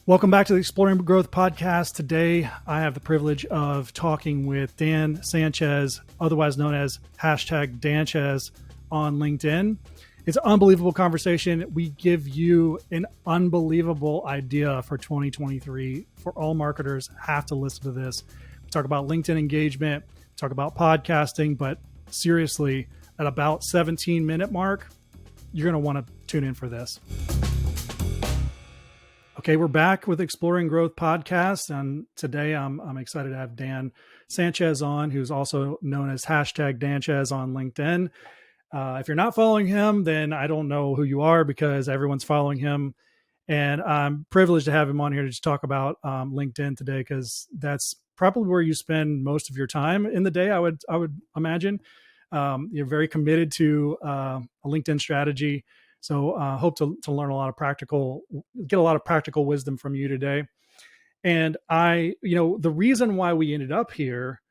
Welcome back to the Exploring Growth podcast. Today, I have the privilege of talking with Dan Sanchez, otherwise known as #Danchez on LinkedIn. It's an unbelievable conversation. We give you an unbelievable idea for 2023. For all marketers, have to listen to this. We talk about LinkedIn engagement, talk about podcasting, but seriously, at about 17-minute mark, you're going to want to tune in for this. Okay, we're back with Exploring Growth podcast, and today I'm excited to have Dan Sanchez on, who's also known as #Danchez on LinkedIn. If you're not following him, then I don't know who you are because everyone's following him, and I'm privileged to have him on here to just talk about LinkedIn today because that's probably where you spend most of your time in the day. I would imagine you're very committed to a LinkedIn strategy. So hope to learn get a lot of practical wisdom from you today. And the reason why we ended up here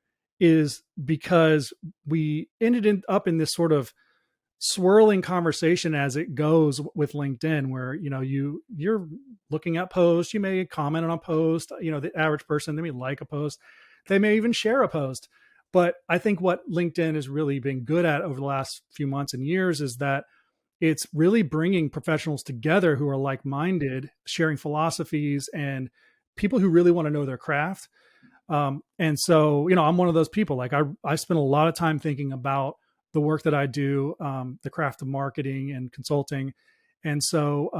is because we ended up in this sort of swirling conversation as it goes with LinkedIn, where, you're looking at posts, you may comment on a post, the average person, they may like a post, they may even share a post. But I think what LinkedIn has really been good at over the last few months and years is that it's really bringing professionals together who are like-minded, sharing philosophies and people who really want to know their craft. And so, I'm one of those people. Like I spend a lot of time thinking about the work that I do, the craft of marketing and consulting. And so,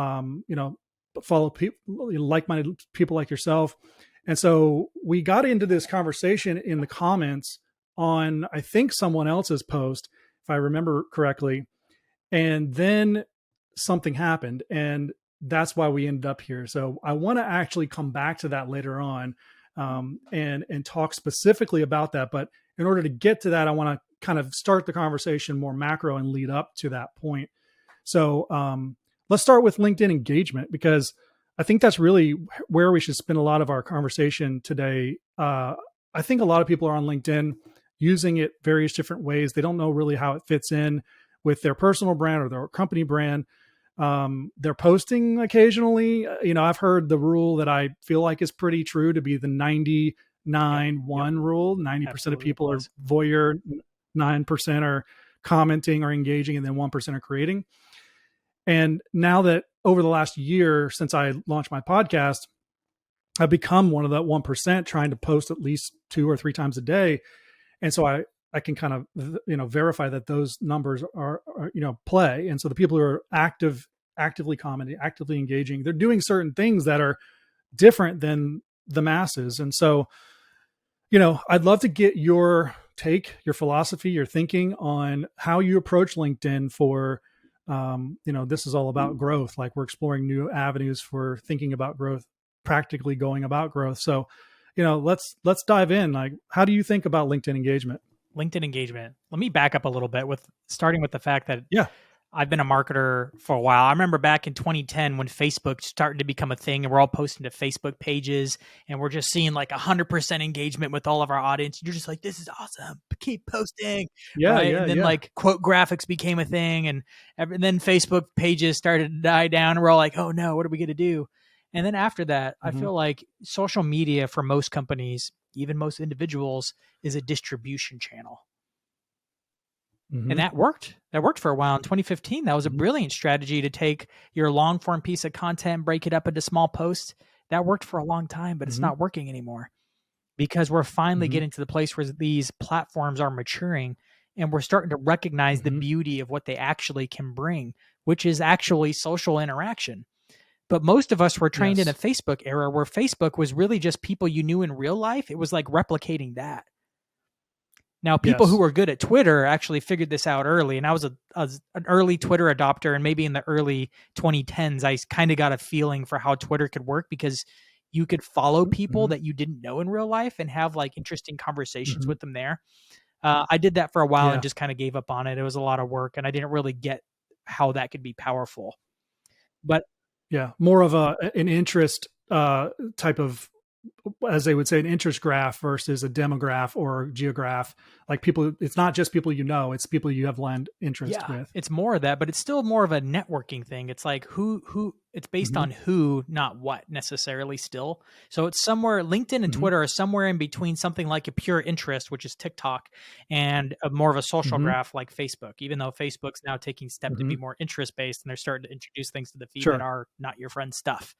follow people, like-minded people like yourself. And so we got into this conversation in the comments on, I think, someone else's post, if I remember correctly. And then something happened, and that's why we ended up here. So I want to actually come back to that later on and talk specifically about that. But in order to get to that, I want to kind of start the conversation more macro and lead up to that point. So let's start with LinkedIn engagement, because I think that's really where we should spend a lot of our conversation today. I think a lot of people are on LinkedIn using it various different ways. They don't know really how it fits in with their personal brand or their company brand. They're posting occasionally. I've heard the rule that I feel like is pretty true to be the 99-1 rule. 90% of people are voyeur, 9% are commenting or engaging, and then 1% are creating. And now that over the last year since I launched my podcast, I've become one of that 1%, trying to post at least 2 or 3 times a day. And so I can kind of, verify that those numbers are play. And so the people who are actively commenting, actively engaging, they're doing certain things that are different than the masses. And so, I'd love to get your take, your philosophy, your thinking on how you approach LinkedIn for, this is all about growth. Like, we're exploring new avenues for thinking about growth, practically going about growth. So, let's dive in. Like, how do you think about LinkedIn engagement? LinkedIn engagement. Let me back up a little bit starting with the fact that I've been a marketer for a while. I remember back in 2010 when Facebook started to become a thing and we're all posting to Facebook pages and we're just seeing like 100% engagement with all of our audience. You're just like, this is awesome. Keep posting. And then like quote graphics became a thing, and then Facebook pages started to die down and we're all like, oh no, what are we going to do? And then after that, I feel like social media for most companies, even most individuals, is a distribution channel. And that worked. That worked for a while. In 2015, that was a brilliant strategy to take your long form piece of content, break it up into small posts. That worked for a long time, but it's not working anymore because we're finally getting to the place where these platforms are maturing and we're starting to recognize the beauty of what they actually can bring, which is actually social interaction. But most of us were trained in a Facebook era where Facebook was really just people you knew in real life. It was like replicating that. Now, people who were good at Twitter actually figured this out early. And I was an early Twitter adopter. And maybe in the early 2010s, I kind of got a feeling for how Twitter could work because you could follow people that you didn't know in real life and have like interesting conversations with them there. I did that for a while and just kind of gave up on it. It was a lot of work and I didn't really get how that could be powerful. But more of an interest type of as they would say, an interest graph versus a demograph or geograph. Like people, it's not just people you know, it's people you have land interest Yeah, with. it's more of that, but it's still more of a networking thing. It's like who it's based Mm-hmm. on who, not what necessarily still. So it's somewhere LinkedIn and Mm-hmm. Twitter are somewhere in between something like a pure interest, which is TikTok, and a more of a social Mm-hmm. graph like Facebook, even though Facebook's now taking step to Mm-hmm. be more interest based and they're starting to introduce things to the feed that Sure. are not your friend's stuff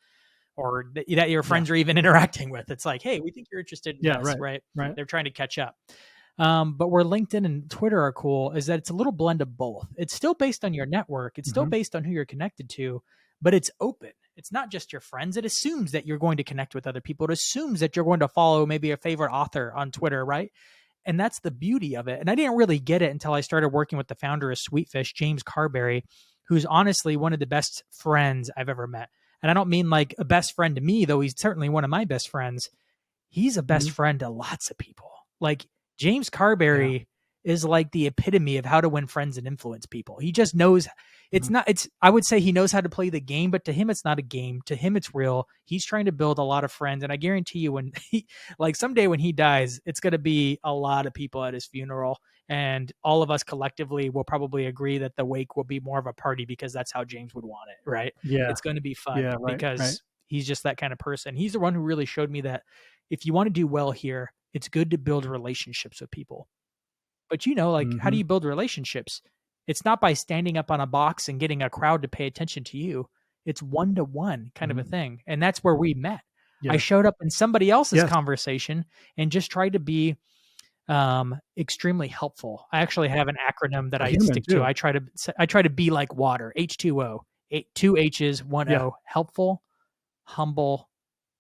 or that your Yeah. friends are even interacting with. It's like, hey, we think you're interested in Yeah. this, Right. right? Right. They're trying to catch up. But where LinkedIn and Twitter are cool is that it's a little blend of both. It's still based on your network, it's still Mm-hmm. based on who you're connected to, but it's open. It's not just your friends. It assumes that you're going to connect with other people. It assumes that you're going to follow maybe a favorite author on Twitter, right? And that's the beauty of it. And I didn't really get it until I started working with the founder of Sweetfish, James Carberry, who's honestly one of the best friends I've ever met. And I don't mean like a best friend to me, though he's certainly one of my best friends. He's a best Mm-hmm. friend to lots of people. Like James Yeah. Carberry is like the epitome of how to win friends and influence people. He just knows Mm-hmm. it's I would say he knows how to play the game, but to him it's not a game. To him it's real. He's trying to build a lot of friends. And I guarantee you when he like someday when he dies, it's gonna be a lot of people at his funeral. And all of us collectively will probably agree that the wake will be more of a party because that's how James would want it, right? Yeah. It's gonna be fun Yeah. Right. Right. because he's just that kind of person. He's the one who really showed me that if you want to do well here, it's good to build relationships with people. But like how do Mm-hmm. you build relationships? It's not by standing up on a box and getting a crowd to pay attention to you. It's one to one kind of a Mm-hmm. thing. And that's where we met. I Yeah. showed up in somebody else's Yes. conversation and just tried to be extremely helpful. I actually have an acronym that A I human stick to. too. I try to be like water, H2O, two H's, one Yeah. O, helpful, humble,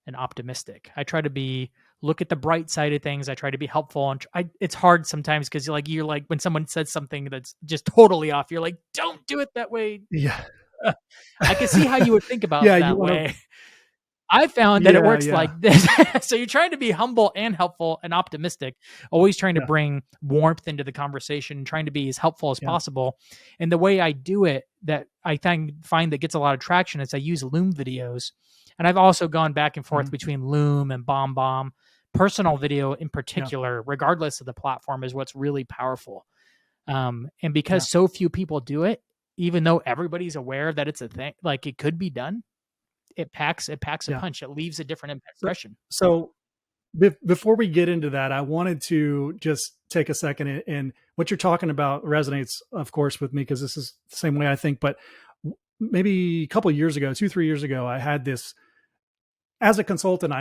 and optimistic. I try to look at the bright side of things. I try to be helpful, and it's hard sometimes because you're like when someone says something that's just totally off, you're like, don't do it that way. Yeah. I can see how you would think about Yeah. it You that want to. way. I found that it Yeah. works Yeah. like this. So you're trying to be humble and helpful and optimistic, always trying to Yeah. bring warmth into the conversation, trying to be as helpful as Yeah. possible. And the way I do it that I find that gets a lot of traction is I use Loom videos. And I've also gone back and forth Mm-hmm. between Loom and Bomb Bomb. Personal video in Yeah. particular, regardless of the platform, is what's really powerful. And because Yeah. so few people do it, even though everybody's aware that it's a thing, like it could be done, it packs a Yeah. punch. It leaves a different So, impression. so before we get into that, I wanted to just take a second and what you're talking about resonates, of course, with me because this is the same way I think. But maybe a couple of years ago, 2, 3 years ago, I had this as a consultant.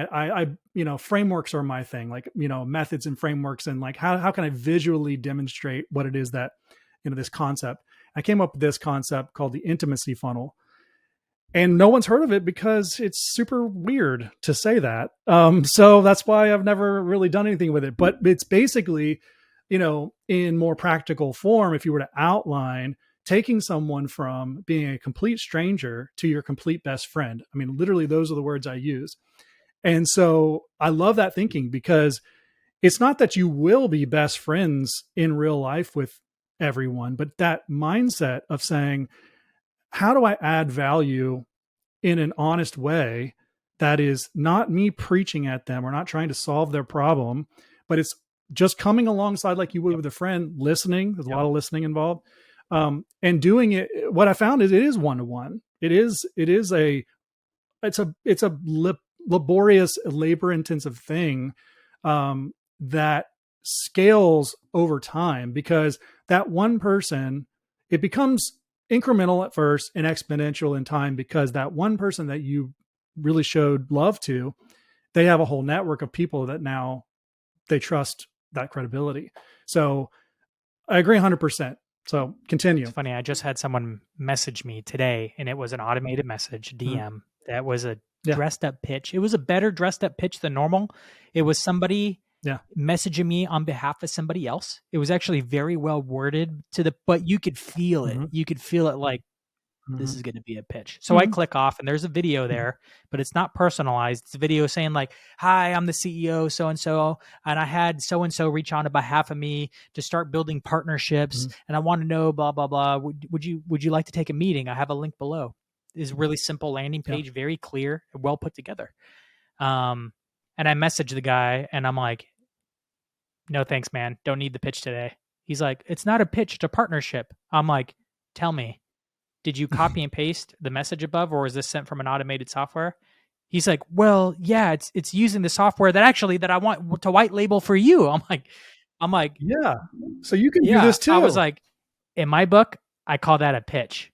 Frameworks are my thing, like methods and frameworks, and like how can I visually demonstrate what it is that this concept. I came up with this concept called the intimacy funnel. And no one's heard of it because it's super weird to say that. So that's why I've never really done anything with it. But it's basically, in more practical form, if you were to outline taking someone from being a complete stranger to your complete best friend. I mean, literally, those are the words I use. And so I love that thinking because it's not that you will be best friends in real life with everyone, but that mindset of saying, how do I add value in an honest way that is not me preaching at them or not trying to solve their problem, but it's just coming alongside like you would Yep. with a friend, listening. There's a Yep. lot of listening involved, and doing it. What I found is it is one to one. It's a laborious, labor intensive thing that scales over time because that one person, it becomes incremental at first and exponential in time because that one person that you really showed love to, they have a whole network of people that now they trust that credibility. So I agree 100%. So continue. It's funny. I just had someone message me today, and it was an automated message DM that was a Yeah. dressed up pitch. It was a better dressed up pitch than normal. It was somebody Yeah. messaging me on behalf of somebody else. It was actually very well worded but you could feel it. Mm-hmm. You could feel it like this Mm-hmm. is going to be a pitch. So I click off and there's a video Mm-hmm. there, but it's not personalized. It's a video saying like, hi, I'm the CEO, so-and-so, and I had so-and-so reach on behalf of me to start building partnerships. Mm-hmm. And I want to know, blah, blah, blah. Would you like to take a meeting? I have a link below. It's a really simple landing Yeah. page, very clear, well put together. And I messaged the guy and I'm like, no, thanks, man. Don't need the pitch today. He's like, it's not a pitch, it's a partnership. I'm like, tell me, did you copy and paste the message above, or is this sent from an automated software? He's like, well, yeah, it's using the software that I want to white label for you. I'm like, Yeah. So you can do yeah. this I was too. like, in my book, I call that a pitch.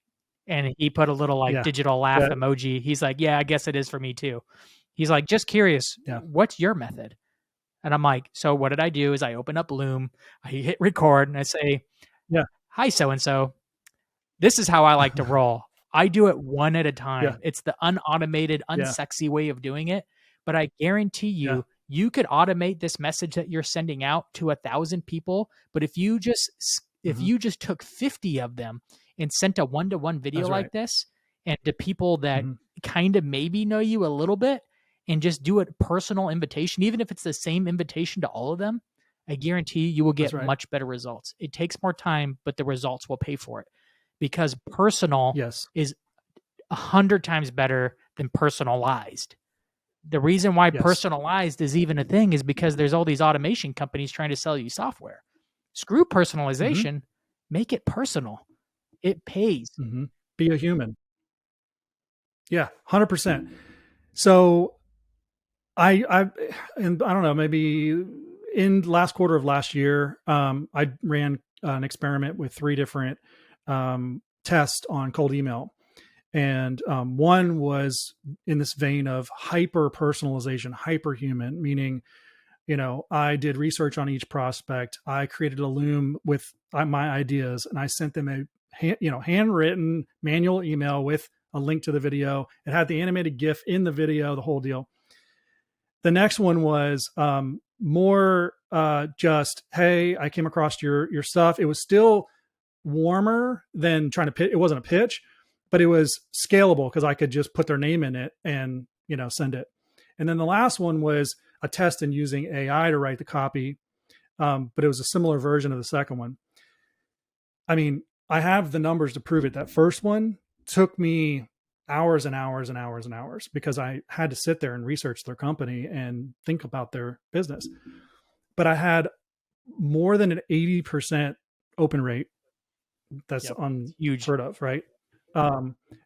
And he put a little like Yeah. digital laugh Yeah. emoji. He's like, yeah, I guess it is for me too. He's like, just curious, Yeah. what's your method? And I'm like, so what did I do is I open up Loom, I hit record, and I say, Yeah. hi, so and so. This is how I like to roll. I do it one at a Yeah. time. It's the unautomated, Yeah. unsexy way of doing it. But I guarantee Yeah. you, you could automate this message that you're sending out to 1,000 people. But if Mhm. you just took 50 of them and sent a one-to-one video That's like right. this, and to people that Mhm. kind of maybe know you a little bit, and just do a personal invitation, even if it's the same invitation to all of them, I guarantee you will That's get right. much better results. It takes more time, but the results will pay for it, because personal Yes. is 100 times better than personalized. The reason why Yes. personalized is even a thing is because there's all these automation companies trying to sell you software. Screw Mhm. personalization, make it personal. It pays. Mhm. Be a human. Yeah, 100%. So I and I don't know, maybe in last quarter of last year, I ran an experiment with 3 different tests on cold email. And one was in this vein of hyper personalization, hyper human, meaning, I did research on each prospect. I created a loom with my ideas, and I sent them a handwritten manual email with a link to the video. It had the animated GIF in the video, the whole deal. The next one was more just, hey, I came across your stuff. It was still warmer than trying to pitch. It wasn't a pitch, but it was scalable because I could just put their name in it and send it. And then the last one was a test in using AI to write the copy, but it was a similar version of the second one. I mean, I have the numbers to prove it. That first one took me hours and hours and hours and hours because I had to sit there and research their company and think about their business. But I had more than an 80% open rate. That's Yep. It's huge. unheard of, right?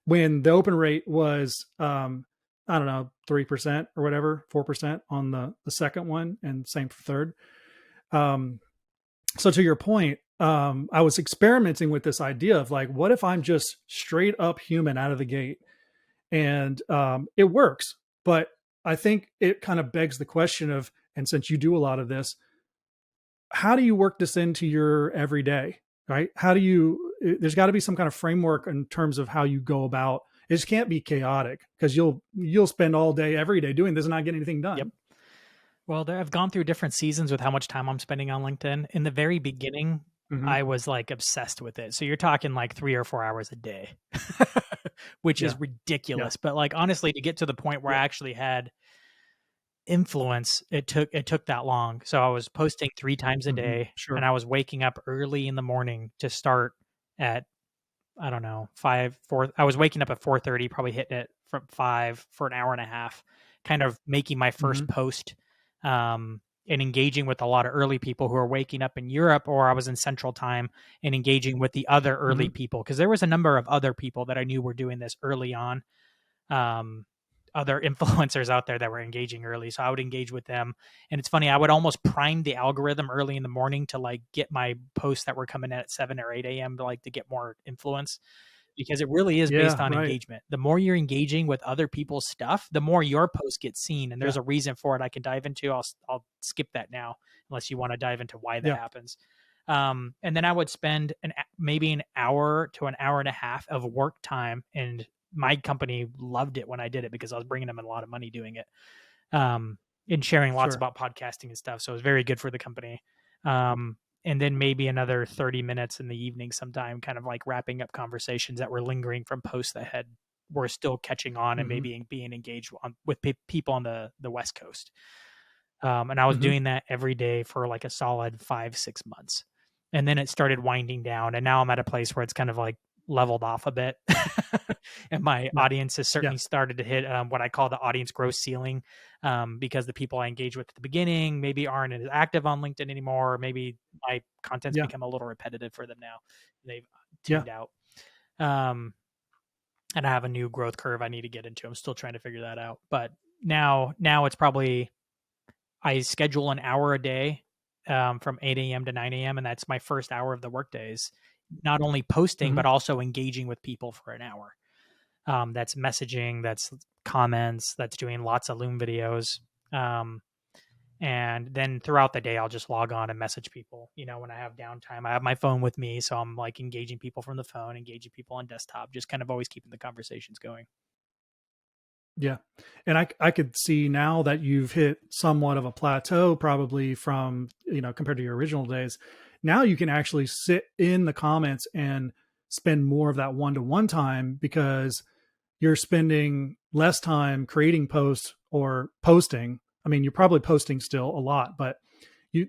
When the open rate was, I don't know, 3% or whatever, 4% on the second one, and same for third. Um, so to your point, I was experimenting with this idea of like, what if I'm just straight up human out of the gate? And it works. But I think it kind of begs the question of, and since you do a lot of this, how do you work this into your everyday, right? How do you, there's got to be some kind of framework in terms of how you go about it. Just can't be chaotic, because you'll spend all day every day doing this and not get anything Yep. done. Well, I've gone through different seasons with how much time I'm spending on LinkedIn. In the very beginning, Mm-hmm. I was like obsessed with it. So you're talking like 3 or 4 hours a day, which Yeah. is Yeah. ridiculous. But like honestly, to get to the point where Yeah. I actually had influence, it took that long. So I was posting 3 times a Mm-hmm. day, and Sure. I was waking up early in the morning to start at, I don't know, 5 4. I was waking up at 4:30, probably hitting it from 5 for an hour and a half, kind of making my Mm-hmm. first post, and engaging with a lot of early people who are waking up in Europe, or I was in Central Time and engaging with the other early Mm-hmm. people, because there was a number of other people that I knew were doing this early on. Um, Other influencers out there that were engaging early. So I would engage with them. And it's funny, I would almost prime the algorithm early in the morning to like get my posts that were coming in at 7 or 8 a.m. to like to get more influence, because it really is based Yeah. on Right. engagement. The more you're engaging with other people's stuff, the more your post gets seen. And Yeah. there's a reason for it I can dive into. I'll skip that now unless you want to dive into why that Yeah. happens. And then I would spend maybe an hour to an hour and a half of work time, and my company loved it when I did it because I was bringing them in a lot of money doing it, and sharing lots Sure. about podcasting and stuff. So it was very good for the company. And then maybe another 30 minutes in the evening sometime, kind of like wrapping up conversations that were lingering from posts that were still catching on and Mm-hmm. maybe being engaged with people on the West Coast. And I was Mm-hmm. doing that every day for like a solid 5 6 months. And then it started winding down. And now I'm at a place where it's kind of like leveled off a bit. And my Yeah. audience has Yeah. certainly started to hit what I call the audience growth ceiling. because the people I engage with at the beginning maybe aren't as active on LinkedIn anymore. Or maybe my content's Yeah. become a little repetitive for them now. They've Yeah. tuned out. And I have a new growth curve I need to get into. I'm still trying to figure that out. But now it's probably, I schedule an hour a day, from 8 a.m. to 9 a.m. And that's my first hour of the workdays. Not only posting, Mm-hmm. but also engaging with people for an hour. That's messaging, that's comments, that's doing lots of Loom videos. And then throughout the day, I'll just log on and message people. When I have downtime, I have my phone with me. So I'm like engaging people from the phone, engaging people on desktop, just kind of always keeping the conversations going. Yeah. And I could see now that you've hit somewhat of a plateau, probably from, compared to your original days. Now you can actually sit in the comments and spend more of that one-to-one time, because you're spending less time creating posts or posting. I mean, you're probably posting still a lot, but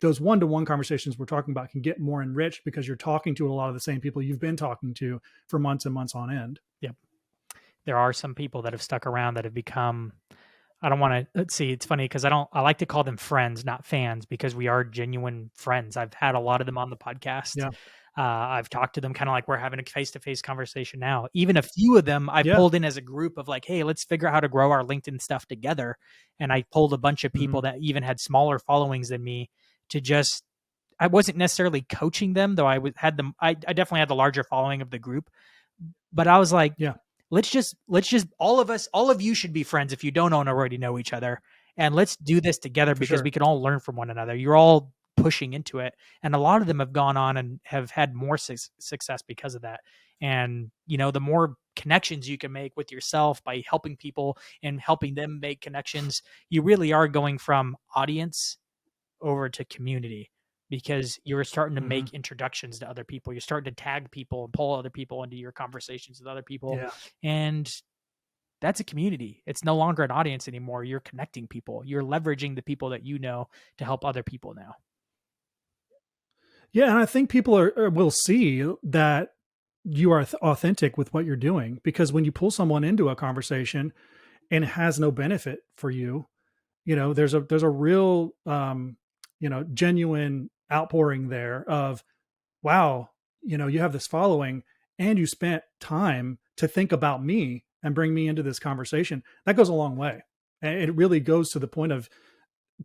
those one-to-one conversations we're talking about can get more enriched because you're talking to a lot of the same people you've been talking to for months and months on end. Yep. There are some people that have stuck around that have become, I don't want to, let's see, it's funny because I like to call them friends, not fans, because we are genuine friends. I've had a lot of them on the podcast. Yeah. I've talked to them kind of like we're having a face-to-face conversation now. Even a few of them I Yeah. pulled in as a group of like, hey, let's figure out how to grow our LinkedIn stuff together. And I pulled a bunch of people that even had smaller followings than me to just, I wasn't necessarily coaching them, though had them. I definitely had the larger following of the group, but I was like, Yeah. let's just all of you should be friends if you don't already know each other, and let's do this together For because sure. we can all learn from one another. You're all pushing into it, and a lot of them have gone on and have had more success because of that. And the more connections you can make with yourself by helping people and helping them make connections, you really are going from audience over to community, because you're starting to Mm-hmm. make introductions to other people. You're starting to tag people and pull other people into your conversations with other people. Yeah. And that's a community. It's no longer an audience anymore. You're connecting people. You're leveraging the people that you know to help other people now. Yeah. And I think people will see that you are authentic with what you're doing, because when you pull someone into a conversation and it has no benefit for you, there's a real, genuine outpouring there of, wow, you have this following and you spent time to think about me and bring me into this conversation. That goes a long way. And it really goes to the point of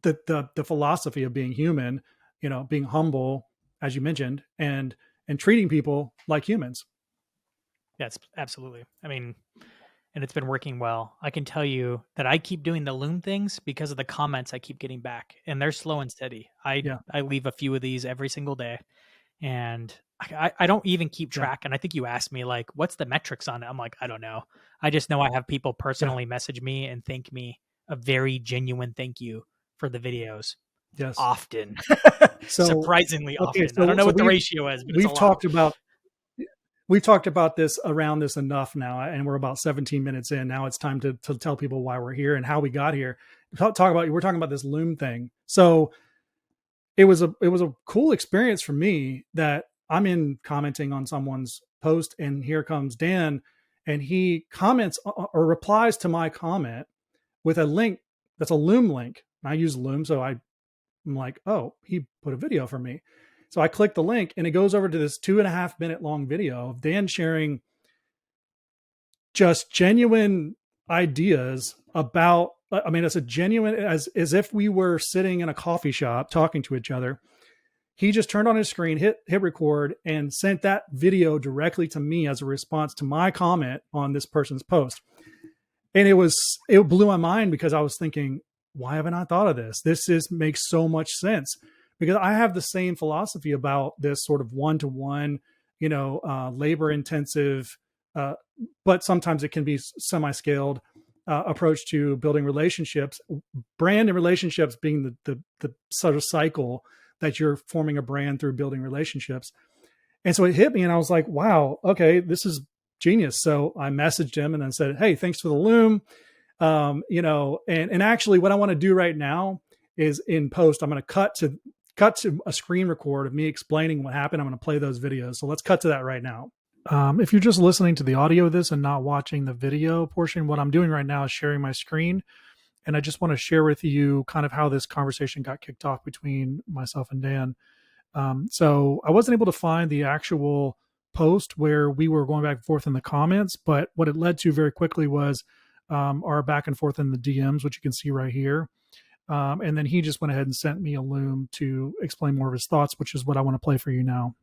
the philosophy of being human, being humble, as you mentioned, and treating people like humans. Yes, absolutely. I mean, and it's been working well. I can tell you that I keep doing the Loom things because of the comments I keep getting back, and they're slow and steady. Yeah. I leave a few of these every single day, and I don't even keep Yeah. track. And I think you asked me like, what's the metrics on it? I'm like, I don't know. I just know I have people Yeah. personally message me and thank me, a very genuine thank you for the videos Yes. often, So, surprisingly okay. often. I don't know So what the ratio is, but it's a we've lot. talked about we've talked about this around this enough now, and we're about 17 minutes in. Now it's time to tell people why we're here and how we got here. We're talking about this Loom thing. So it was a cool experience for me that I'm in commenting on someone's post, and here comes Dan, and he comments or replies to my comment with a link that's a Loom link. I use Loom, so I'm like, oh, he put a video for me. So I click the link and it goes over to this 2.5 minute long video of Dan sharing just genuine ideas about, I mean, it's a genuine, as if we were sitting in a coffee shop talking to each other. He just turned on his screen, hit record, and sent that video directly to me as a response to my comment on this person's post. And it blew my mind, because I was thinking, why haven't I thought of this? Makes so much sense, because I have the same philosophy about this sort of one-to-one, labor intensive, uh, but sometimes it can be semi-scaled approach to building relationships, brand and relationships being the sort of cycle that you're forming a brand through building relationships. And so it hit me, and I was like, wow, okay, this is genius. So I messaged him and then said, hey, thanks for the Loom. And actually what I want to do right now is, in post, I'm going to cut to a screen record of me explaining what happened. I'm going to play those videos. So let's cut to that right now. If you're just listening to the audio of this and not watching the video portion, what I'm doing right now is sharing my screen. And I just want to share with you kind of how this conversation got kicked off between myself and Dan. So I wasn't able to find the actual post where we were going back and forth in the comments, but what it led to very quickly was our back and forth in the DMs, which you can see right here. And then he just went ahead and sent me a loom to explain more of his thoughts, which is what I want to play for you now.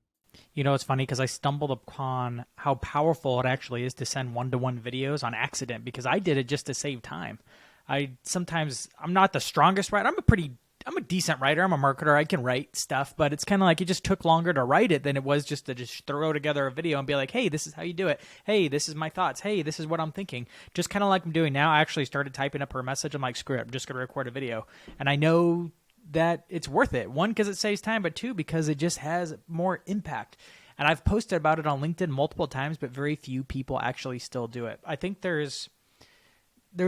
You know, it's funny because I stumbled upon how powerful it actually is to send one-to-one videos on accident, because I did it just to save time. I'm not the strongest writer. I'm a decent writer. I'm a marketer. I can write stuff, but it's kind of like it just took longer to write it than it was just to just throw together a video and be like, hey, this is how you do it. Hey, this is my thoughts. Hey, this is what I'm thinking. Just kind of like I'm doing now. I actually started typing up her message. I'm like, screw it. I'm just going to record a video. And I know that it's worth it. One, because it saves time, but two, because it just has more impact. And I've posted about it on LinkedIn multiple times, but very few people actually still do it. I think there's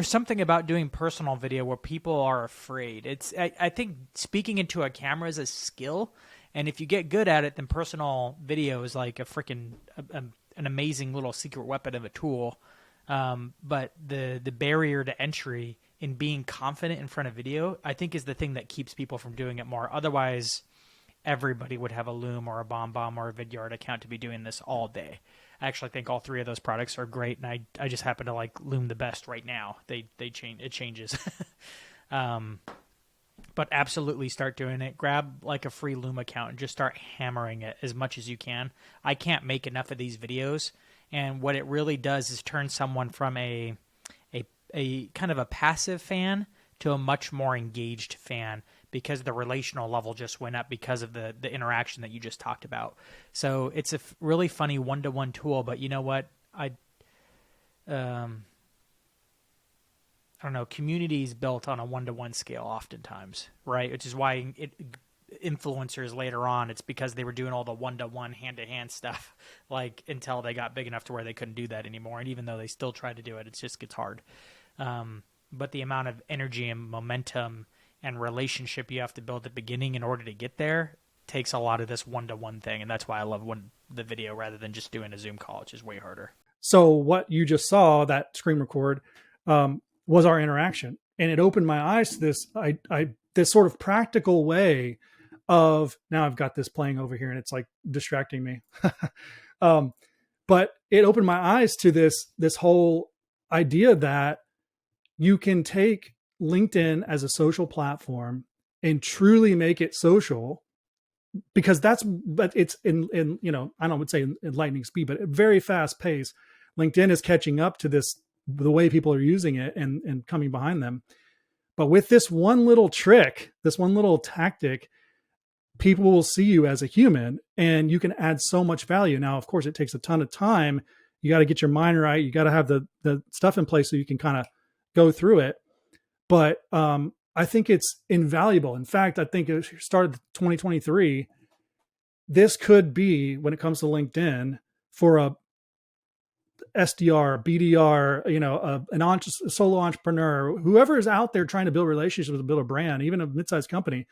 something about doing personal video where people are afraid. I think speaking into a camera is a skill, and if you get good at it, then personal video is like an amazing little secret weapon of a tool. But the barrier to entry in being confident in front of video, I think, is the thing that keeps people from doing it more. Otherwise, everybody would have a Loom or a BombBomb or a Vidyard account to be doing this all day. I actually think all three of those products are great, and I just happen to like Loom the best right now. They change, it changes. But absolutely start doing it. Grab like a free Loom account and just start hammering it as much as you can. I can't make enough of these videos, and what it really does is turn someone from a kind of a passive fan to a much more engaged fan, because the relational level just went up because of the interaction that you just talked about. So it's a really funny one-to-one tool, but you know what? I don't know, community is built on a one-to-one scale oftentimes, right? Which is why influencers later on, it's because they were doing all the one-to-one, hand-to-hand stuff, like until they got big enough to where they couldn't do that anymore. And even though they still try to do it, it just gets hard. But the amount of energy and momentum and relationship you have to build at the beginning in order to get there takes a lot of this one-to-one thing. And that's why I love the video rather than just doing a Zoom call, which is way harder. So what you just saw, that screen record, was our interaction. And it opened my eyes to this, this sort of practical way of, now I've got this playing over here and it's like distracting me. But it opened my eyes to this whole idea that you can take LinkedIn as a social platform and truly make it social, because but it's in I don't would say in lightning speed, but at very fast pace. LinkedIn is catching up to the way people are using it and coming behind them. But with this one little trick, this one little tactic, people will see you as a human and you can add so much value. Now, of course, it takes a ton of time. You got to get your mind right. You got to have the stuff in place so you can kind of go through it. But I think it's invaluable. In fact, I think it started 2023. This could be, when it comes to LinkedIn, for a SDR, BDR, a solo entrepreneur, whoever is out there trying to build relationships, build a brand, even a mid-sized company,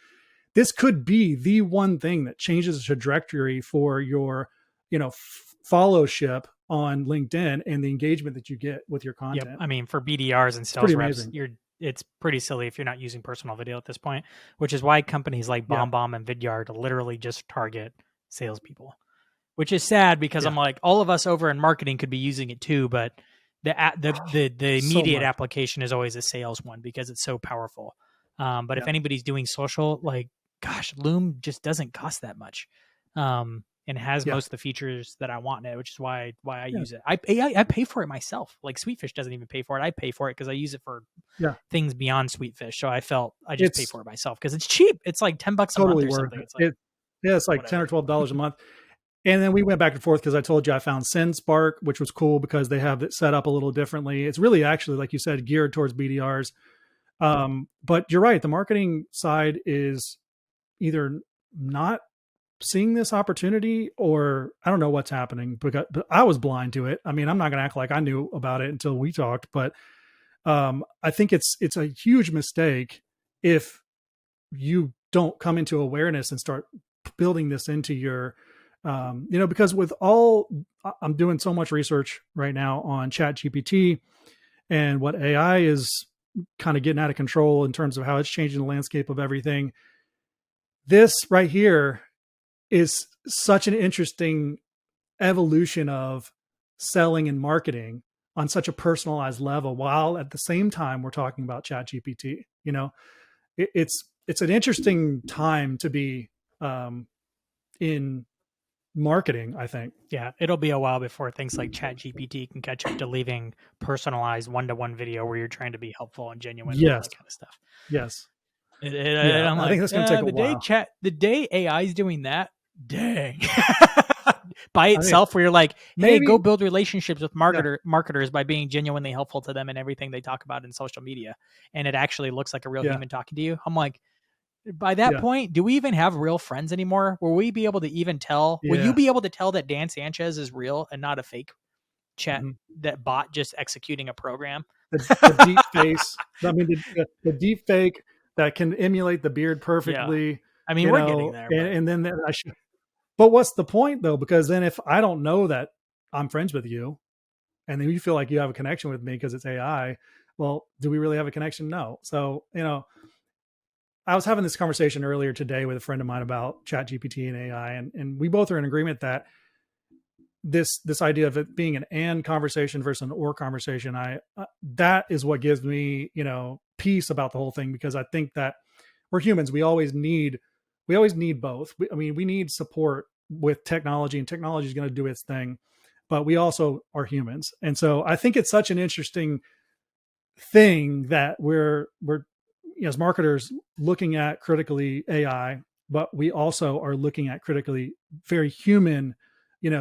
this could be the one thing that changes the trajectory for your, followship on LinkedIn and the engagement that you get with your content. Yep. I mean, for BDRs and sales reps, it's pretty silly if you're not using personal video at this point, which is why companies like BombBomb and Vidyard literally just target salespeople, which is sad, because I'm like, all of us over in marketing could be using it too, but the immediate application is always a sales one because it's so powerful. But if anybody's doing social, like, gosh, Loom just doesn't cost that much. And has most of the features that I want in it, which is why I use it. I pay for it myself. Like Sweetfish doesn't even pay for it. I pay for it because I use it for things beyond Sweetfish. So I felt I just pay for it myself because it's cheap. It's like $10 a month or something. It's like, it's like $10 or $12 a month. And then we went back and forth because I told you I found SendSpark, which was cool because they have it set up a little differently. It's really actually, like you said, geared towards BDRs. But you're right. The marketing side is either not seeing this opportunity, or I don't know what's happening, but I was blind to it. I mean, I'm not going to act like I knew about it until we talked, but I think it's a huge mistake if you don't come into awareness and start building this into your, because I'm doing so much research right now on ChatGPT and what AI is kind of getting out of control in terms of how it's changing the landscape of everything. This right here is such an interesting evolution of selling and marketing on such a personalized level, while at the same time we're talking about chat GPT. It's an interesting time to be in marketing, I think. Yeah, it'll be a while before things like chat GPT can catch up to leaving personalized one-to-one video where you're trying to be helpful and genuine and all Yes. that kind of stuff. Yes. And I'm I like, think that's going to take a the while. the day AI is doing that, dang. By I mean, itself, where you're like, hey, maybe go build relationships with yeah, marketers by being genuinely helpful to them in everything they talk about in social media. And it actually looks like a real yeah, human talking to you. I'm like, by that yeah, point, do we even have real friends anymore? Will we be able to even tell? Will you yeah. be able to tell that Dan Sanchez is real and not a fake chat, Mhm. that bot just executing a program? The deep face. I mean, the deep fake that can emulate the beard Yeah. perfectly. I mean, we're getting there, but And then I should. But what's the point though? Because then if I don't know that I'm friends with you, and then you feel like you have a connection with me because it's AI, well, do we really have a connection? No. So I was having this conversation earlier today with a friend of mine about chat GPT and AI, and we both are in agreement that this idea of it being an and conversation versus an or conversation, that is what gives me peace about the whole thing, because I think that we're humans. We always need both. We need support with technology, and technology is going to do its thing, but we also are humans. And so I think it's such an interesting thing that we're as marketers looking at critically AI, but we also are looking at critically very human,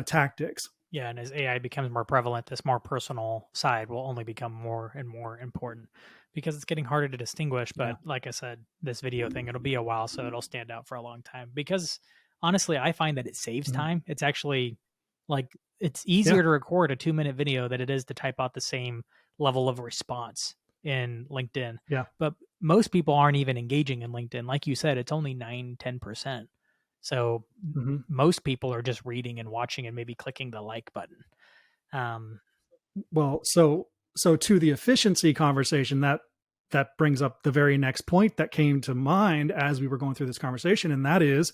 tactics. yeah, and as AI becomes more prevalent, this more personal side will only become more and more important because it's getting harder to distinguish. Yeah. But like I said, this video thing, it'll be a while, so it'll stand out for a long time. Because honestly, I find that it saves Mhm. time. It's actually like it's Yeah. easier to record a 2-minute video than it is to type out the same level of response in LinkedIn. Yeah. But most people aren't even engaging in LinkedIn. Like you said, it's only 9-10%. So Hmm. most people are just reading and watching and maybe clicking the like button. Um, Well, so to the efficiency conversation, that brings up the very next point that came to mind as we were going through this conversation, and that is,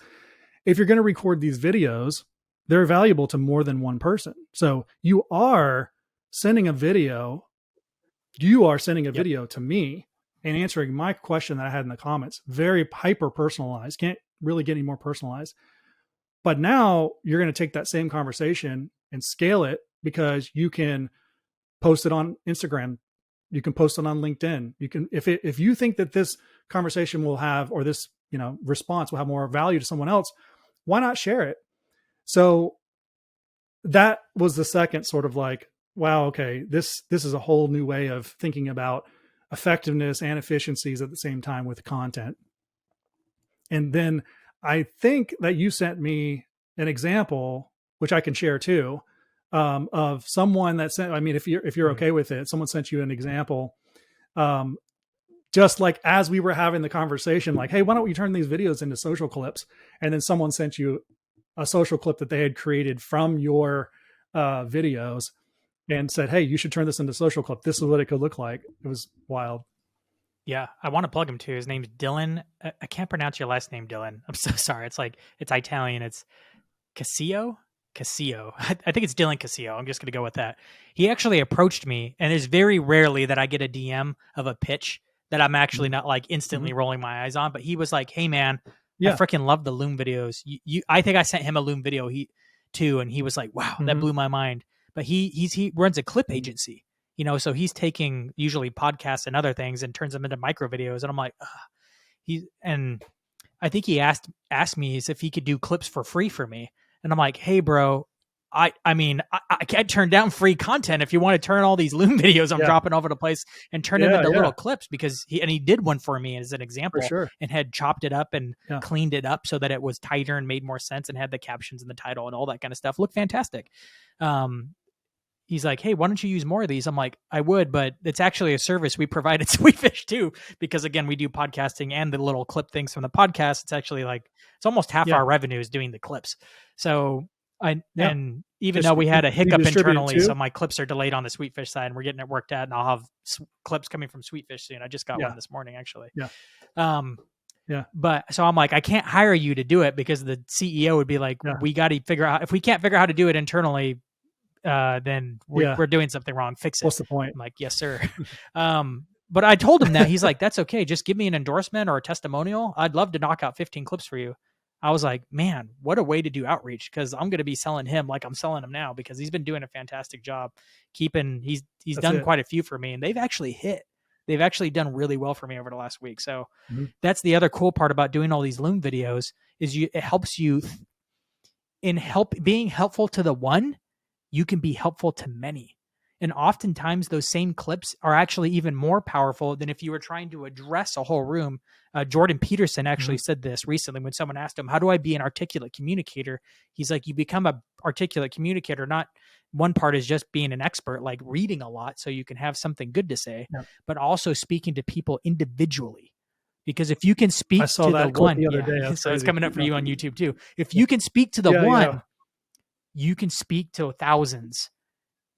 if you're going to record these videos, they're valuable to more than one person. So sending a video, you are sending a yep. video to me and answering my question that I had in the comments, very hyper personalized. Can't really get any more personalized. But now you're going to take that same conversation and scale it, because you can post it on Instagram. You can post it on LinkedIn. You can, if you think that this conversation will have, or this, response will have more value to someone else, why not share it? So that was the second sort of like, wow, okay, this is a whole new way of thinking about effectiveness and efficiencies at the same time with content. And then I think that you sent me an example, which I can share too, of someone that sent. I mean, if you're Mhm. okay with it, someone sent you an example, um, just like as we were having the conversation, like, hey, why don't we turn these videos into social clips? And then someone sent you a social clip that they had created from your videos and said, hey, you should turn this into social clip. This is what it could look like. It was wild. Yeah, I want to plug him too. His name's Dylan. I can't pronounce your last name, Dylan. I'm so sorry. It's Italian. It's Casillo. Casillo. I think it's Dylan Casillo. I'm just going to go with that. He actually approached me, and it's very rarely that I get a DM of a pitch that I'm actually Mhm. not like instantly Mhm. rolling my eyes on. But he was like, "Hey, man, I Yeah. freaking love the Loom videos. I think I sent him a Loom video too, and he was like, "Wow, that Mhm. blew my mind." But he runs a clip Mhm. agency, so he's taking usually podcasts and other things and turns them into micro videos. And I'm like, ugh. And I think he asked me if he could do clips for free for me, and I'm like, hey, bro, I mean, I can't turn down free content if you want to turn all these Loom videos I'm Yeah. dropping over the place and turn them Yeah. into Yeah. little clips, because he did one for me as an For example sure. and had chopped it up and Yeah. cleaned it up so that it was tighter and made more sense and had the captions and the title and all that kind of stuff. Looked fantastic. Um, he's like, hey, why don't you use more of these? I'm like, I would, but it's actually a service we provide at Sweetfish too, because again, we do podcasting and the little clip things from the podcast. It's actually like, it's almost half Yeah. our revenue is doing the clips. So Yeah. And even Just though we had a do you hiccup distribute it internally, too? so my clips are delayed on the Sweetfish side, and we're getting it worked out, and I'll have clips coming from Sweetfish soon. I just got Yeah. one this morning, actually. Yeah. Um, Yeah. but so I'm like, I can't hire you to do it because the CEO would be like, Yeah. we got to figure out if we can't figure out how to do it internally, then Yeah. we're doing something wrong. Fix it. What's the point? I'm like, yes, sir. But I told him that. He's like, that's okay. Just give me an endorsement or a testimonial. I'd love to knock out 15 clips for you. I was like, man, what a way to do outreach, because I'm going to be selling him like I'm selling him now, because he's been doing a fantastic job keeping. He's That's done it. quite a few for me, and they've actually hit. They've actually done really well for me over the last week. So Mhm. that's the other cool part about doing all these Loom videos is it helps you in being helpful to the one. You can be helpful to many. And oftentimes those same clips are actually even more powerful than if you were trying to address a whole room. Jordan Peterson actually Mhm. said this recently when someone asked him, how do I be an articulate communicator? He's like, you become a articulate communicator. Not one part is just being an expert, like reading a lot so you can have something good to say, Yeah. but also speaking to people individually. Because if you can I speak saw to the that clip one, the other yeah, day. That's so it's crazy. coming up for Yeah. you on YouTube too. If Yeah. you can speak to the Yeah. Yeah. one, you can speak to thousands,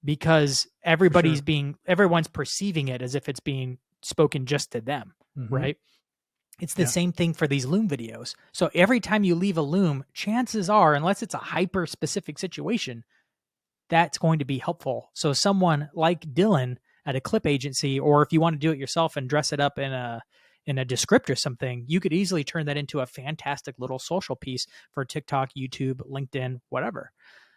because For sure. everyone's perceiving it as if it's being spoken just to them, Mhm. right? It's the Yeah. same thing for these Loom videos. So every time you leave a Loom, chances are, unless it's a hyper specific situation, that's going to be helpful. So someone like Dylan at a clip agency, or if you want to do it yourself and dress it up in a descript or something, you could easily turn that into a fantastic little social piece for TikTok, YouTube, LinkedIn, whatever.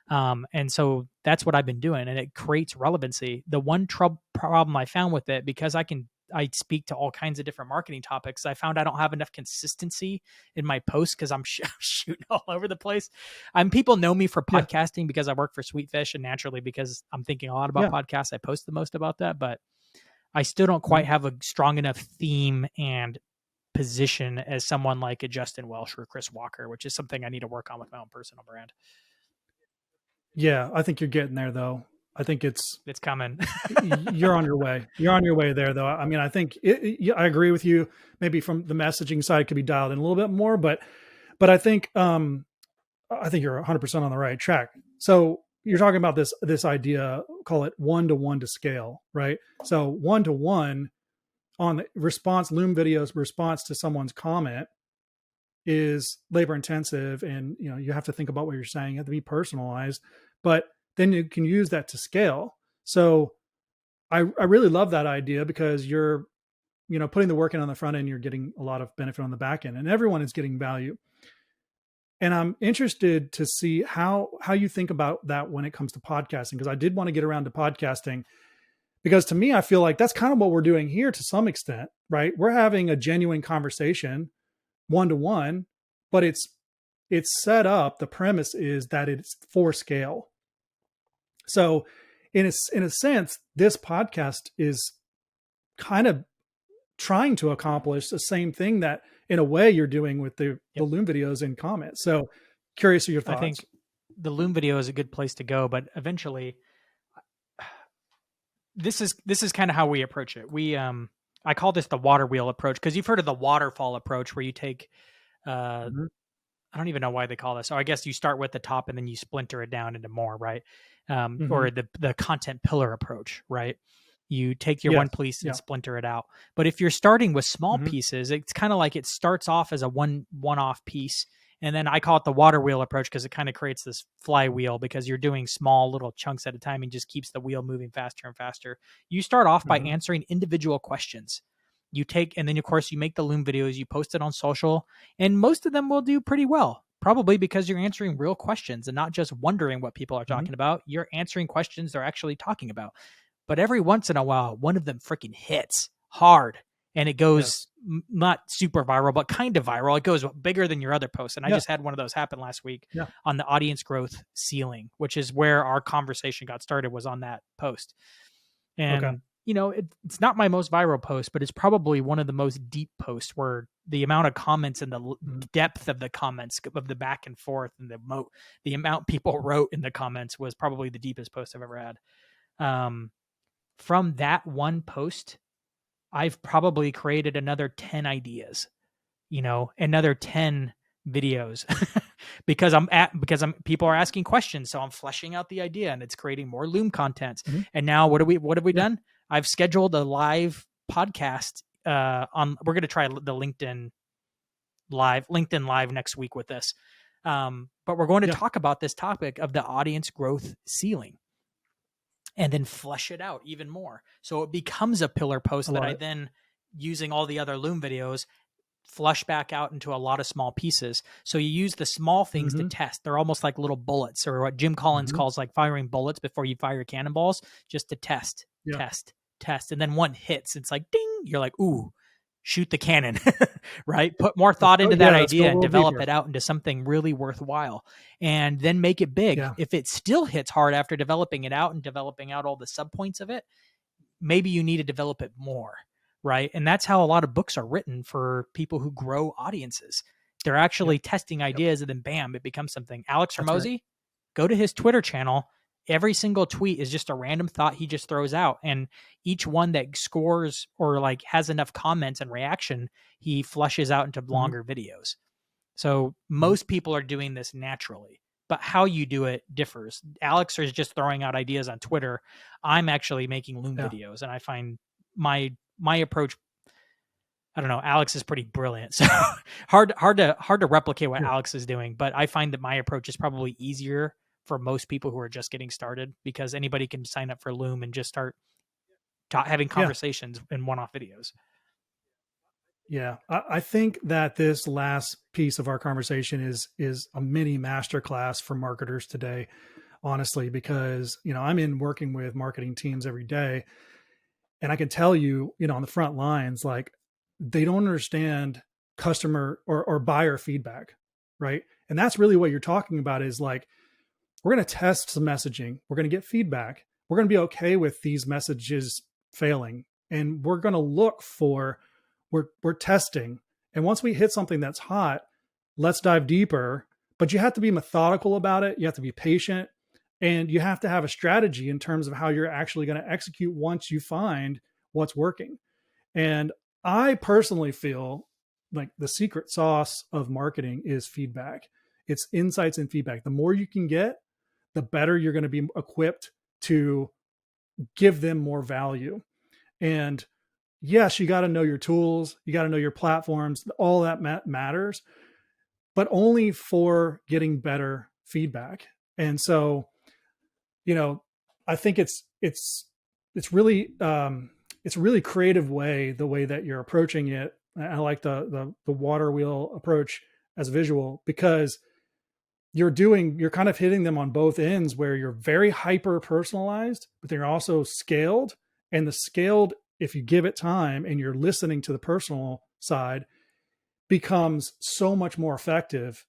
And so that's what I've been doing, and it creates relevancy. The one problem I found with it, because I speak to all kinds of different marketing topics, I found I don't have enough consistency in my posts because I'm shooting all over the place. People know me for Yeah. podcasting because I work for Sweetfish, and naturally because I'm thinking a lot about Yeah. podcasts, I post the most about that. But I still don't quite Mhm. have a strong enough theme and position as someone like a Justin Welsh or Chris Walker, which is something I need to work on with my own personal brand. Yeah. I think you're getting there though. I think It's coming. you're on your way. You're on your way there though. I mean, I think I agree with you. Maybe from the messaging side could be dialed in a little bit more, but I think you're 100% on the right track. So you're talking about this idea, call it one to scale, right? So 1-to-1 on the response, Loom videos response to someone's comment is labor intensive, and you have to think about what you're saying. You have to be personalized, but then you can use that to scale. So I really love that idea, because you're putting the work in on the front end, you're getting a lot of benefit on the back end, and everyone is getting value. And I'm interested to see how you think about that when it comes to podcasting, because I did want to get around to podcasting, because to me, I feel like that's kind of what we're doing here to some extent, right? We're having a genuine conversation 1-to-1, but it's set up. The premise is that it's for scale. So in a sense, this podcast is kind of trying to accomplish the same thing that in a way you're doing with the Yep. Loom videos and comments. So curious of your I thoughts. think the Loom video is a good place to go, but eventually this is kind of how we approach it. I call this the water wheel approach, because you've heard of the waterfall approach, where you take Mhm. I don't even know why they call this. So I guess you start with the top and then you splinter it down into more, right? Mhm. Or the content pillar approach, right? You take your Yes. one piece and Yeah. splinter it out. But if you're starting with small Mhm. pieces, it's kind of like it starts off as a one-off piece, and then I call it the water wheel approach, because it kind of creates this flywheel, because you're doing small little chunks at a time and just keeps the wheel moving faster and faster. You start off by Mhm. answering individual questions. And then of course you make the Loom videos, you post it on social, and most of them will do pretty well. Probably because you're answering real questions and not just wondering what people are Mhm. talking about. You're answering questions they're actually talking about. But every once in a while, one of them freaking hits hard, and it goes Yes. not super viral, but kind of viral. It goes bigger than your other posts. And I Yeah. just had one of those happen last week Yeah. on the audience growth ceiling, which is where our conversation got started, was on that post. Okay. And it's not my most viral post, but it's probably one of the most deep posts, where the amount of comments and the Mhm. depth of the comments, of the back and forth, and the amount people wrote in the comments, was probably the deepest post I've ever had. From that one post, I've probably created another 10 ideas, another 10 videos because people are asking questions, so I'm fleshing out the idea, and it's creating more Loom content. Mm-hmm. And now what have we done? I've scheduled a live podcast we're going to try the LinkedIn live next week with this. But we're going to talk about this topic of the audience growth ceiling and then flesh it out even more. So it becomes a pillar post that I then, using all the other Loom videos, flush back out into a lot of small pieces. So you use the small things to test. They're almost like little bullets, or what Jim Collins calls like firing bullets before you fire cannonballs, just to test. And then one hits, it's like, ding, you're like, ooh, shoot the cannon, right? Put more thought into that idea and develop it out into something really worthwhile, and then make it big. If it still hits hard after developing it out and developing out all the subpoints of it, maybe you need to develop it more, right? And that's how a lot of books are written for people who grow audiences. They're actually testing ideas, and then bam, it becomes something. Alex Hormozi, go to his Twitter channel. Every single tweet is just a random thought he just throws out. And each one that scores or like has enough comments and reaction, he flushes out into longer videos. So most people are doing this naturally, but how you do it differs. Alex is just throwing out ideas on Twitter. I'm actually making Loom videos, and I find my approach, I don't know, Alex is pretty brilliant. So hard to replicate what Alex is doing, but I find that my approach is probably easier for most people who are just getting started, because anybody can sign up for Loom and just start having conversations in one-off videos. Yeah, I think that this last piece of our conversation is a mini masterclass for marketers today, honestly, because, I'm in working with marketing teams every day, and I can tell you, on the front lines, like, they don't understand customer or buyer feedback, right? And that's really what you're talking about, is like, we're going to test some messaging. We're going to get feedback. We're going to be okay with these messages failing. And we're going to look for, we're testing. And once we hit something that's hot, let's dive deeper. But you have to be methodical about it. You have to be patient. And you have to have a strategy in terms of how you're actually going to execute once you find what's working. And I personally feel like the secret sauce of marketing is feedback. It's insights and feedback. The more you can get, the better you're going to be equipped to give them more value. And yes, you got to know your tools, you got to know your platforms, all that matters, but only for getting better feedback. And so, I think it's really it's a really creative way, the way that you're approaching it. I like the water wheel approach as visual, because you're kind of hitting them on both ends, where you're very hyper personalized, but they're also scaled. And the scaled, if you give it time and you're listening to the personal side, becomes so much more effective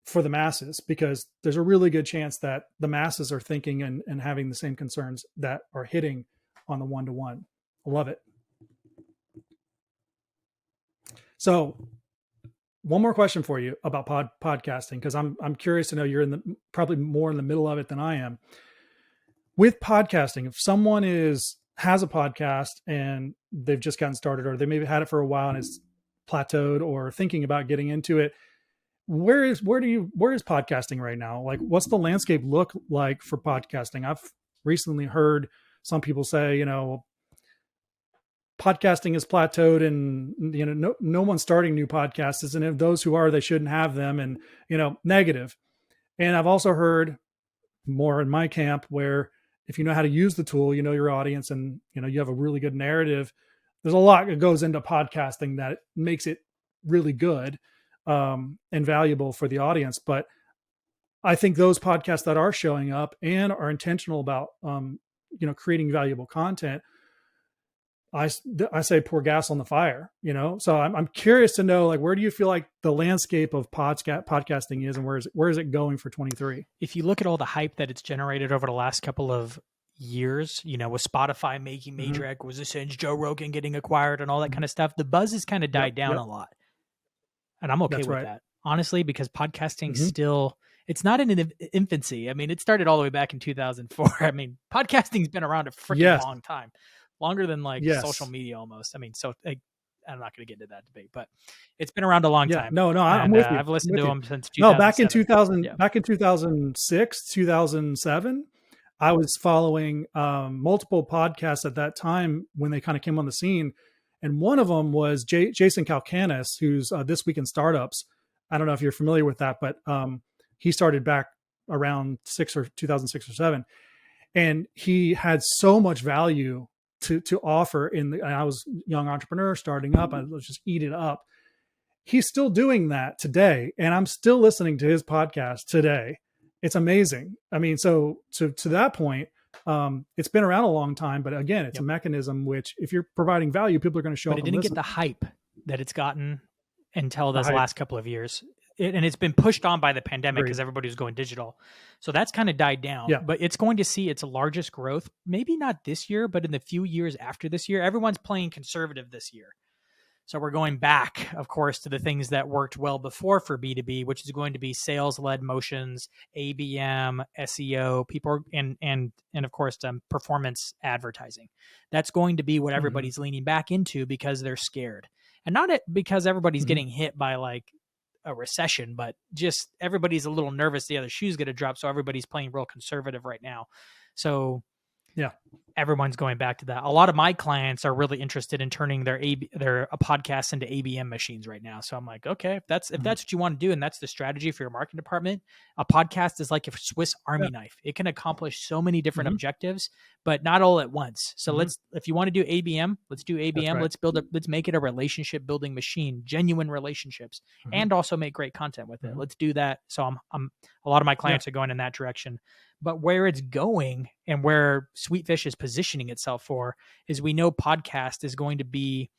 for the masses, because there's a really good chance that the masses are thinking and having the same concerns that are hitting on the one-to-one. I love it. So one more question for you about podcasting, because I'm curious to know, you're probably more in the middle of it than I am. With podcasting, if someone has a podcast and they've just gotten started, or they maybe had it for a while and it's plateaued, or thinking about getting into it, where is podcasting right now? Like, what's the landscape look like for podcasting? I've recently heard some people say, podcasting is plateaued, and no one's starting new podcasts, and if those who are, they shouldn't have them, and negative. And I've also heard more in my camp, where if you know how to use the tool, your audience, and you have a really good narrative, there's a lot that goes into podcasting that makes it really good and valuable for the audience. But I think those podcasts that are showing up and are intentional about creating valuable content, I say pour gas on the fire, So I'm curious to know, like, where do you feel like the landscape of podcasting is, and where is it going for 23? If you look at all the hype that it's generated over the last couple of years, with Spotify making major acquisitions, Joe Rogan getting acquired, and all that kind of stuff, the buzz has kind of died down a lot. And I'm okay with that, honestly, because podcasting still, it's not in an infancy. I mean, it started all the way back in 2004. I mean, podcasting's been around a freaking long time. Longer than social media almost. I mean, so I'm not going to get into that debate, but it's been around a long Yeah, time. no, I'm And with you. I've I'm listened with to you. him since No, back in 2007. 2000, Yeah. back in 2006, 2007, I was following multiple podcasts at that time when they kind of came on the scene, and one of them was Jason Calacanis, who's This Week in Startups. I don't know if you're familiar with that, but he started back around 2006 or seven, and he had so much value to offer. And I was a young entrepreneur starting up. I was just eat it up. He's still doing that today, and I'm still listening to his podcast today. It's amazing. I mean, so to that point, it's been around a long time, but again, it's a mechanism which, if you're providing value, people are going to show But up it and didn't get listen. the hype that it's gotten until The this hype, last couple of years. And it's been pushed on by the pandemic agreed. because everybody was going digital. So that's kind of died down, Yeah. but it's going to see its largest growth, maybe not this year, but in the few years after this year. Everyone's playing conservative this year. So we're going back, of course, to the things that worked well before for B2B, which is going to be sales-led motions, ABM, SEO, people, and of course, performance advertising. That's going to be what Mm-hmm. everybody's leaning back into because they're scared, and not because everybody's Mm-hmm. getting hit by like a recession, but just everybody's a little nervous the other shoe's going to drop. So everybody's playing real conservative right now. So Yeah. everyone's going back to that. A lot of my clients are really interested in turning their podcasts into ABM machines right now. So I'm like, okay, if that's what you want to do, and that's the strategy for your marketing department, a podcast is like a Swiss Army knife. It can accomplish so many different objectives, but not all at once. So if you want to do ABM, let's do ABM. Right. Let's make it a relationship building machine, genuine relationships, and also make great content with it. Let's do that. So I'm a lot of my clients are going in that direction. But where it's going and where Sweetfish is positioning itself for is, we know podcast is going to be,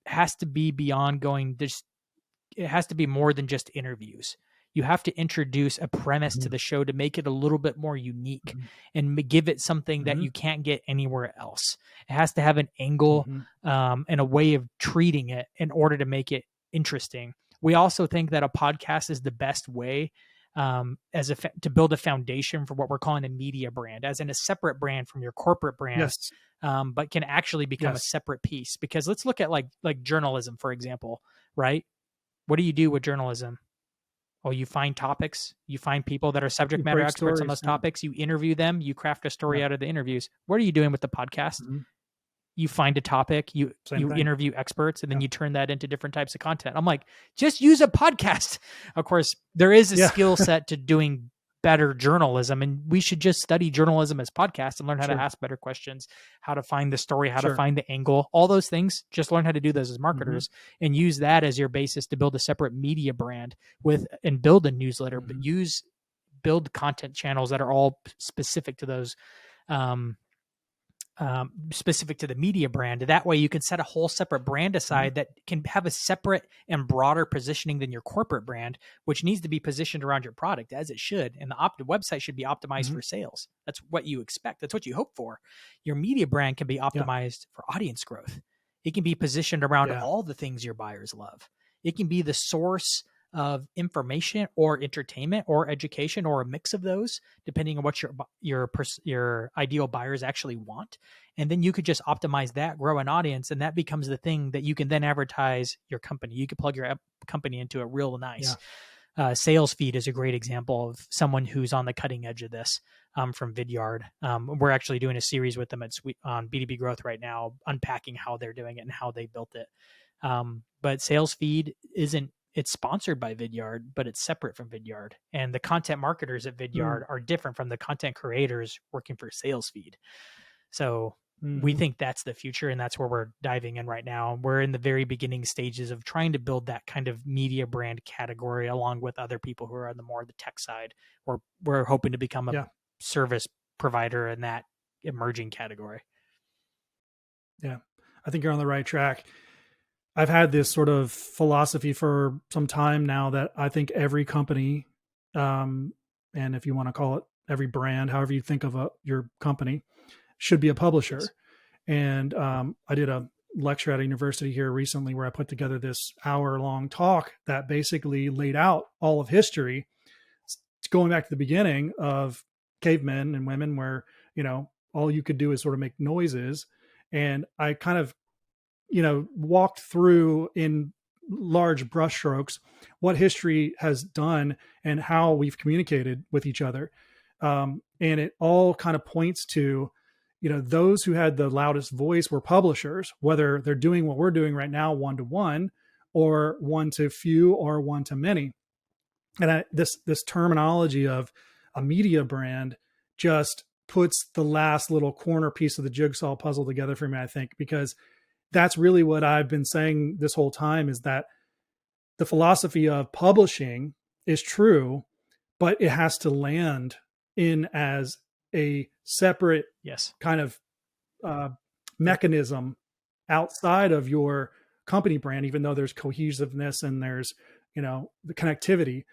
has to be beyond going, it has to be more than just interviews. You have to introduce a premise to the show to make it a little bit more unique and give it something that you can't get anywhere else. It has to have an angle and a way of treating it in order to make it interesting. We also think that a podcast is the best way to build a foundation for what we're calling a media brand, as in a separate brand from your corporate brand, Yes. but can actually become a separate piece. Because let's look at like journalism, for example, right? What do you do with journalism? Oh, you find topics, you find people that are subject matter experts on those topics, you interview them, you craft a story out of the interviews. What are you doing with the podcast? You find a topic, you interview experts, and then you turn that into different types of content. I'm like, just use a podcast. Of course, there is a skill set to doing better journalism, and we should just study journalism as podcasts and learn how to ask better questions, how to find the story, how to find the angle, all those things. Just learn how to do those as marketers and use that as your basis to build a separate media brand and build a newsletter, but build content channels that are all specific to those, specific to the media brand. That way you can set a whole separate brand aside that can have a separate and broader positioning than your corporate brand, which needs to be positioned around your product, as it should. And the website should be optimized for sales. That's what you expect. That's what you hope for. Your media brand can be optimized for audience growth. It can be positioned around all the things your buyers love. It can be the source of information or entertainment or education, or a mix of those, depending on what your ideal buyers actually want. And then you could just optimize that, grow an audience, and that becomes the thing that you can then advertise your company. You could plug your company into a real nice sales feed. Is a great example of someone who's on the cutting edge of this, from Vidyard. We're actually doing a series with them on B2B growth right now, unpacking how they're doing it and how they built it. But sales feed it's sponsored by Vidyard, but it's separate from Vidyard. And the content marketers at Vidyard are different from the content creators working for SalesFeed. So we think that's the future, and that's where we're diving in right now. We're in the very beginning stages of trying to build that kind of media brand category, along with other people who are on the tech side. We're hoping to become a service provider in that emerging category. Yeah, I think you're on the right track. I've had this sort of philosophy for some time now that I think every company, and if you want to call it every brand, however you think of your company, should be a publisher. Yes. And I did a lecture at a university here recently where I put together this hour-long talk that basically laid out all of history, going back to the beginning of cavemen and women, where all you could do is sort of make noises. And I kind of walked through in large brushstrokes what history has done and how we've communicated with each other. And it all kind of points to, those who had the loudest voice were publishers, whether they're doing what we're doing right now, one-to-one or one to few or one to many. And this terminology of a media brand just puts the last little corner piece of the jigsaw puzzle together for me, I think, because that's really what I've been saying this whole time, is that the philosophy of publishing is true, but it has to land in as a separate kind of mechanism outside of your company brand, even though there's cohesiveness and there's, the connectivity.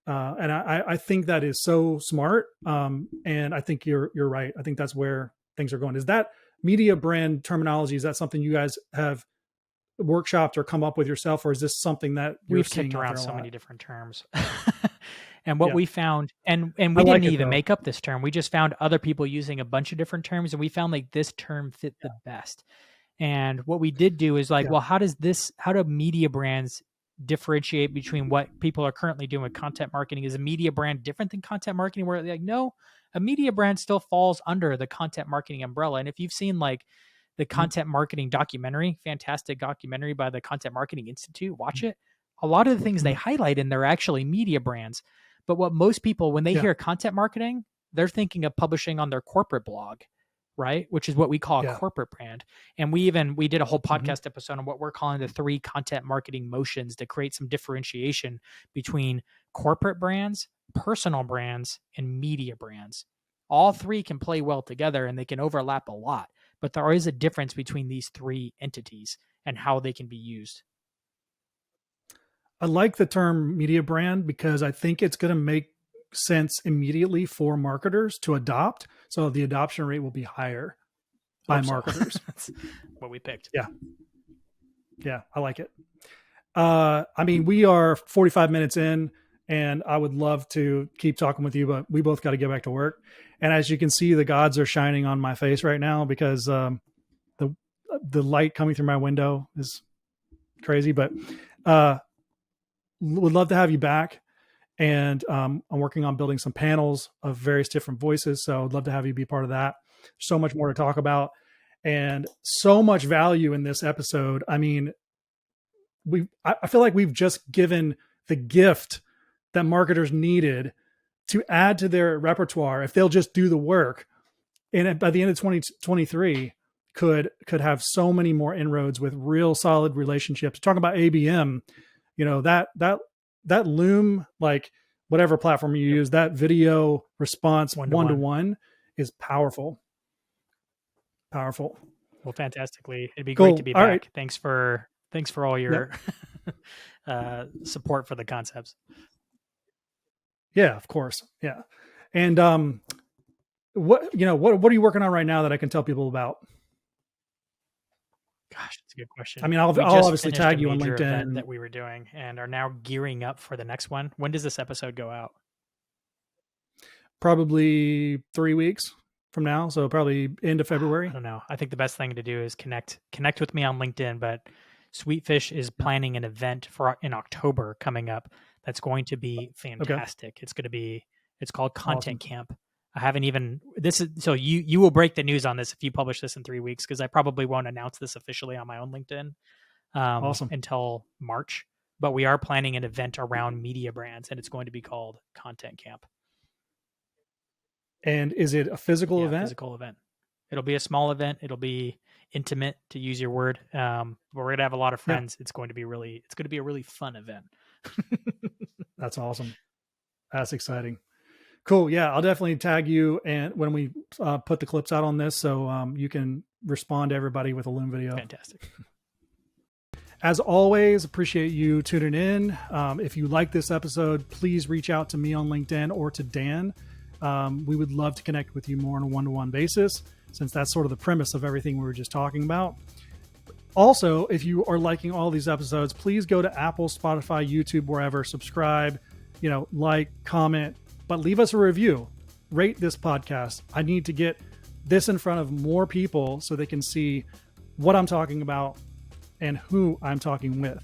And I think that is so smart. And I think you're right. I think that's where things are going. Is that media brand terminology? Is that something you guys have workshopped or come up with yourself, or is this something that we've kicked around so many different terms? And what we found, and we didn't even make up this term. We just found other people using a bunch of different terms, and we found like this term fit the best. And what we did do is well, how do media brands differentiate between what people are currently doing with content marketing? Is a media brand different than content marketing? Where they're like, no, a media brand still falls under the content marketing umbrella. And if you've seen like the content marketing documentary, fantastic documentary by the Content Marketing Institute, watch it. A lot of the things they highlight in there are actually media brands. But what most people, when they hear content marketing, they're thinking of publishing on their corporate blog, right? Which is what we call a corporate brand. And we did a whole podcast episode on what we're calling the 3 content marketing motions to create some differentiation between corporate brands, personal brands, and media brands. All 3 can play well together and they can overlap a lot, but there is a difference between these 3 entities and how they can be used. I like the term media brand because I think it's going to make sense immediately for marketers to adopt. So the adoption rate will be higher by marketers. That's what we picked. Yeah, I like it. I mean, we are 45 minutes in and I would love to keep talking with you, but we both got to get back to work. And as you can see, the gods are shining on my face right now because the light coming through my window is crazy, but would love to have you back. And I'm working on building some panels of various different voices. So I'd love to have you be part of that. So much more to talk about and so much value in this episode. I mean, I feel like we've just given the gift that marketers needed to add to their repertoire if they'll just do the work. And by the end of 2023 could have so many more inroads with real solid relationships. Talking about ABM, that Loom, like whatever platform you use, that video response one-to-one is powerful. Well, fantastically. It'd be great to be back. Right. Thanks for all your support for the concepts. Yeah, of course. Yeah. And what are you working on right now that I can tell people about? Gosh, that's a good question. I mean, I'll obviously tag you on LinkedIn event that we were doing and are now gearing up for the next one. When does this episode go out? Probably 3 weeks from now. So probably end of February. I don't know. I think the best thing to do is connect with me on LinkedIn, but Sweetfish is planning an event in October coming up. That's going to be fantastic. Okay. It's called Content Camp. I haven't even, so you will break the news on this if you publish this in 3 weeks, because I probably won't announce this officially on my own LinkedIn until March. But we are planning an event around media brands, and it's going to be called Content Camp. And is it a physical event? Physical event. It'll be a small event. It'll be intimate, to use your word. But we're going to have a lot of friends. Yeah. It's going to be a really fun event. That's awesome. That's exciting. Cool. Yeah, I'll definitely tag you and when we put the clips out on this, so you can respond to everybody with a Loom video. Fantastic. As always, appreciate you tuning in. If you like this episode, please reach out to me on LinkedIn or to Dan. We would love to connect with you more on a one-to-one basis, since that's sort of the premise of everything we were just talking about. Also, if you are liking all these episodes, please go to Apple, Spotify, YouTube, wherever, subscribe, like, comment, but leave us a review. Rate this podcast. I need to get this in front of more people so they can see what I'm talking about and who I'm talking with.